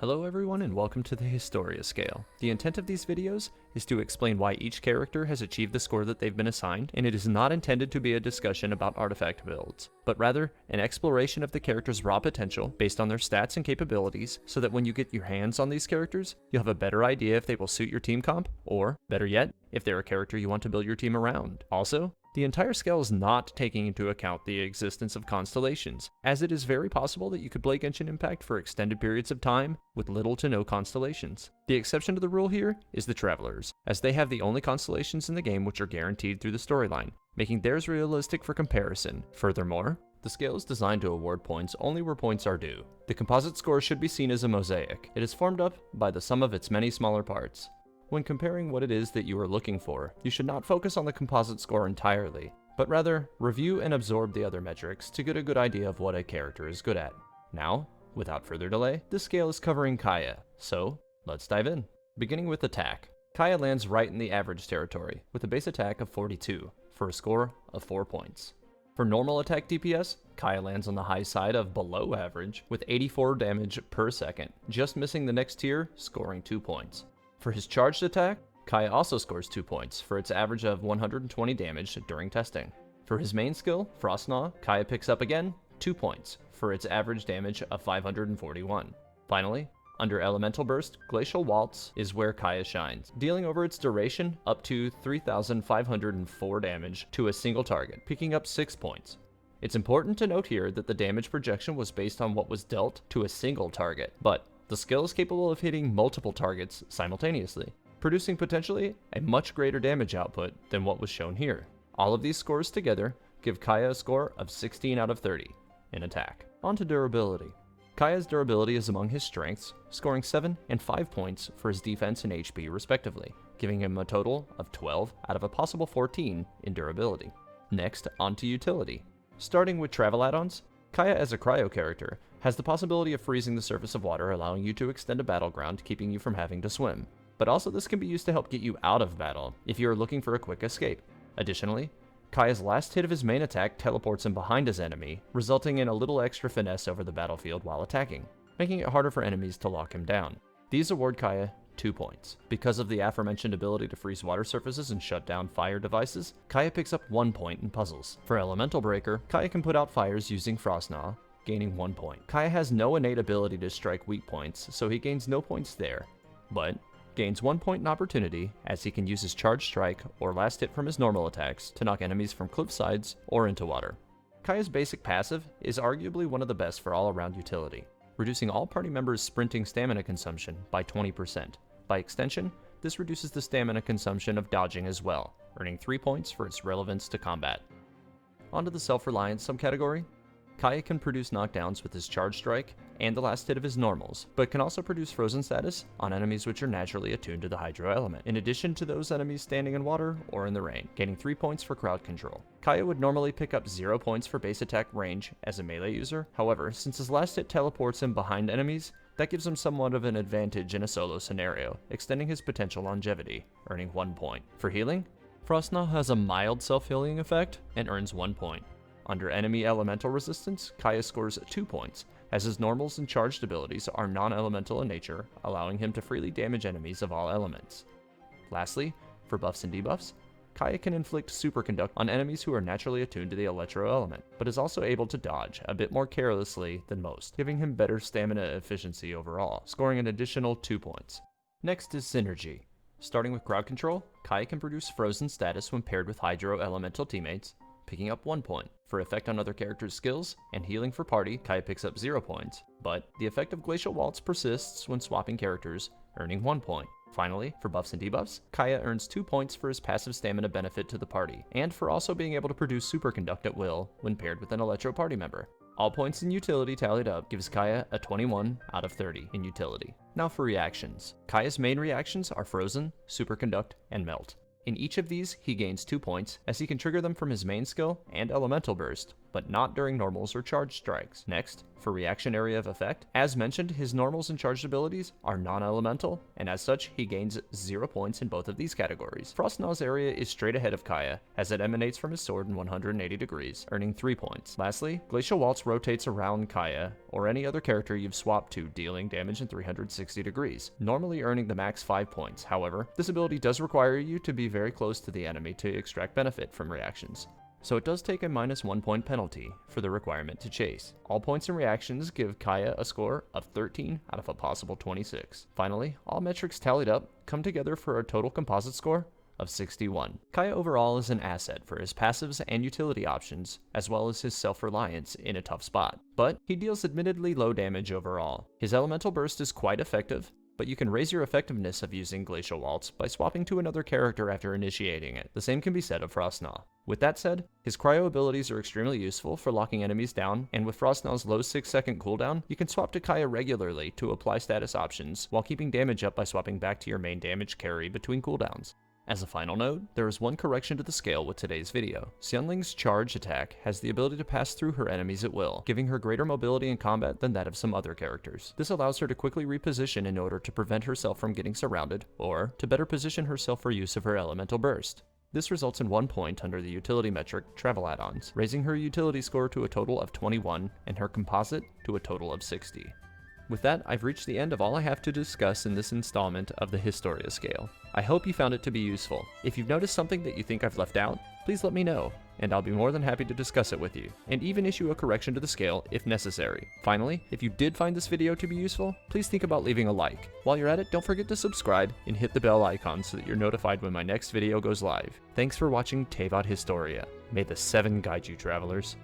Hello everyone and welcome to the Historia scale. The intent of these videos is to explain why each character has achieved the score that they've been assigned, and it is not intended to be a discussion about artifact builds, but rather an exploration of the character's raw potential based on their stats and capabilities, so that when you get your hands on these characters, you'll have a better idea if they will suit your team comp, or, better yet, if they're a character you want to build your team around. Also, the entire scale is not taking into account the existence of constellations, as it is very possible that you could play Genshin Impact for extended periods of time with little to no constellations. The exception to the rule here is the Travelers, as they have the only constellations in the game which are guaranteed through the storyline, making theirs realistic for comparison. Furthermore, the scale is designed to award points only where points are due. The composite score should be seen as a mosaic. It is formed up by the sum of its many smaller parts. When comparing what it is that you are looking for, you should not focus on the composite score entirely, but rather review and absorb the other metrics to get a good idea of what a character is good at. Now, without further delay, this scale is covering Kaeya, so let's dive in. Beginning with attack. Kaeya lands right in the average territory, with a base attack of 42, for a score of 4 points. For normal attack DPS, Kaeya lands on the high side of below average, with 84 damage per second, just missing the next tier, scoring 2 points. For his charged attack, Kaeya also scores 2 points for its average of 120 damage during testing. For his main skill, Frostgnaw, Kaeya picks up again 2 points for its average damage of 541. Finally, under Elemental Burst, Glacial Waltz is where Kaeya shines, dealing over its duration up to 3,504 damage to a single target, picking up 6 points. It's important to note here that the damage projection was based on what was dealt to a single target, but the skill is capable of hitting multiple targets simultaneously, producing potentially a much greater damage output than what was shown here. All of these scores together give Kaeya a score of 16 out of 30 in attack. On to durability. Kaeya's durability is among his strengths, scoring 7 and 5 points for his defense and HP respectively, giving him a total of 12 out of a possible 14 in durability. Next, on to utility. Starting with travel add-ons, Kaeya as a cryo character has the possibility of freezing the surface of water, allowing you to extend a battleground, keeping you from having to swim. But also this can be used to help get you out of battle if you are looking for a quick escape. Additionally, Kaeya's last hit of his main attack teleports him behind his enemy, resulting in a little extra finesse over the battlefield while attacking, making it harder for enemies to lock him down. These award Kaeya 2 points. Because of the aforementioned ability to freeze water surfaces and shut down fire devices, Kaeya picks up 1 point in puzzles. For Elemental Breaker, Kaeya can put out fires using Frostgnaw, gaining 1 point. Kaeya has no innate ability to strike weak points, so he gains no points there, but gains 1 point in opportunity as he can use his charge strike or last hit from his normal attacks to knock enemies from cliff sides or into water. Kaeya's basic passive is arguably one of the best for all-around utility, reducing all party members' sprinting stamina consumption by 20%. By extension, this reduces the stamina consumption of dodging as well, earning 3 points for its relevance to combat. Onto the self-reliance subcategory. Kaeya can produce knockdowns with his charge strike and the last hit of his normals, but can also produce frozen status on enemies which are naturally attuned to the hydro element, in addition to those enemies standing in water or in the rain, gaining 3 points for crowd control. Kaeya would normally pick up 0 points for base attack range as a melee user, however, since his last hit teleports him behind enemies, that gives him somewhat of an advantage in a solo scenario, extending his potential longevity, earning 1 point. For healing, Frostgnaw has a mild self-healing effect and earns 1 point. Under enemy elemental resistance, Kaeya scores 2 points, as his normals and charged abilities are non-elemental in nature, allowing him to freely damage enemies of all elements. Lastly, for buffs and debuffs, Kaeya can inflict superconduct on enemies who are naturally attuned to the electro element, but is also able to dodge a bit more carelessly than most, giving him better stamina efficiency overall, scoring an additional 2 points. Next is synergy. Starting with crowd control, Kaeya can produce frozen status when paired with hydro elemental teammates, picking up 1 point. For effect on other characters' skills and healing for party, Kaeya picks up 0 points, but the effect of Glacial Waltz persists when swapping characters, earning 1 point. Finally, for buffs and debuffs, Kaeya earns 2 points for his passive stamina benefit to the party, and for also being able to produce superconduct at will when paired with an electro party member. All points in utility tallied up gives Kaeya a 21 out of 30 in utility. Now for reactions. Kaeya's main reactions are Frozen, Superconduct, and Melt. In each of these, he gains 2 points, as he can trigger them from his main skill and Elemental Burst, but not during normals or charged strikes. Next, for reaction area of effect, as mentioned, his normals and charged abilities are non-elemental, and as such, he gains 0 points in both of these categories. Frostgnaw's area is straight ahead of Kaeya, as it emanates from his sword in 180 degrees, earning 3 points. Lastly, Glacial Waltz rotates around Kaeya, or any other character you've swapped to, dealing damage in 360 degrees, normally earning the max 5 points. However, this ability does require you to be very close to the enemy to extract benefit from reactions, so it does take a -1 point penalty for the requirement to chase. All points and reactions give Kaeya a score of 13 out of a possible 26. Finally, all metrics tallied up come together for a total composite score of 61. Kaeya overall is an asset for his passives and utility options, as well as his self-reliance in a tough spot, but he deals admittedly low damage overall. His elemental burst is quite effective, but you can raise your effectiveness of using Glacial Waltz by swapping to another character after initiating it. The same can be said of Frostgnaw. With that said, his cryo abilities are extremely useful for locking enemies down, and with Frostgnaw's low 6-second cooldown, you can swap to Kaeya regularly to apply status options, while keeping damage up by swapping back to your main damage carry between cooldowns. As a final note, there is one correction to the scale with today's video. Xianling's charge attack has the ability to pass through her enemies at will, giving her greater mobility in combat than that of some other characters. This allows her to quickly reposition in order to prevent herself from getting surrounded, or to better position herself for use of her elemental burst. This results in 1 point under the utility metric Travel Add-ons, raising her utility score to a total of 21 and her composite to a total of 60. With that, I've reached the end of all I have to discuss in this installment of the Historia scale. I hope you found it to be useful. If you've noticed something that you think I've left out, please let me know, and I'll be more than happy to discuss it with you, and even issue a correction to the scale if necessary. Finally, if you did find this video to be useful, please think about leaving a like. While you're at it, don't forget to subscribe and hit the bell icon so that you're notified when my next video goes live. Thanks for watching Teyvat Historia. May the 7 guide you, travelers.